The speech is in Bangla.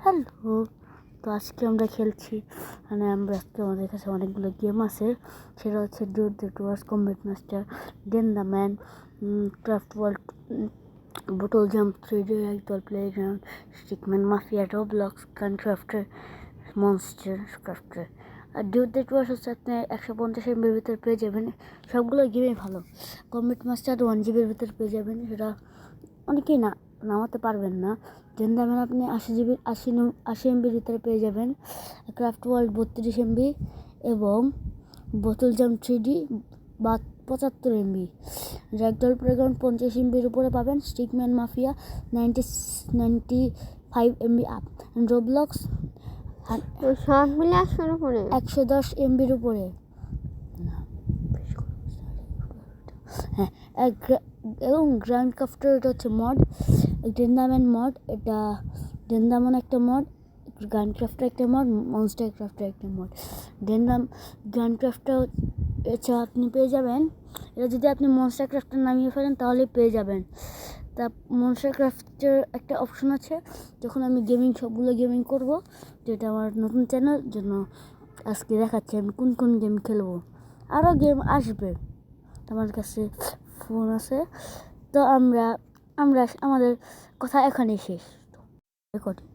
হ্যালো, তো আজকে আমরা খেলছি আজকে আমাদের কাছে অনেকগুলো গেম আছে। সেটা হচ্ছে Dude the Towers, Combat Master, Dan the Man, Craft World, Bottle Jump, 3D একদল Playground, Stickman Mafia, Roblox, Guncrafter, Monster Crafter. আর ডুড দ্য টুয়ার্স হচ্ছে আপনি 150 MBর ভিতরে পেয়ে যাবেন। সবগুলো গেমই ভালো। কম্বেট মাস্টার 1 GB ভিতরে পেয়ে যাবেন, সেটা অনেকেই নামাতে পারবেন না। ডেন দ্য ম্যান আপনি 80 MBর ভিতরে পেয়ে যাবেন। ক্রাফট ওয়ার্ল্ড 32 MB এবং বোতল জাম 3D বা 75 MB। র্যাগডল প্লেগ্রাউন্ড 50 MBর উপরে পাবেন। Stickman mafia 95 MB up. Roblox সব মিলে 110 MBর উপরে। হ্যাঁ, এবং গ্র্যান্ড ক্রাফটার এটা হচ্ছে মড, ডেন্দাম্যান মড, এটা ডেন্দামন একটা মড, গ্র্যান্ড ক্রাফটার একটা মড, মনস্টার ক্রাফটার একটা মড। গ্র্যান্ড ক্রাফটার এছাড়া আপনি পেয়ে যাবেন, এটা যদি আপনি মনস্টার ক্রাফটার নামিয়ে ফেলেন তাহলে পেয়ে যাবেন। তা মনস্টার ক্রাফটার একটা অপশন আছে, যখন আমি সবগুলো গেমিং করবো, যেটা আমার নতুন চ্যানেল জন্য আজকে দেখাচ্ছি আমি কোন কোন গেম খেলবো। আরও গেম আসবে, আমার কাছে ফোন আছে। তো আমাদের কথা এখানেই শেষ। রেকর্ডিং।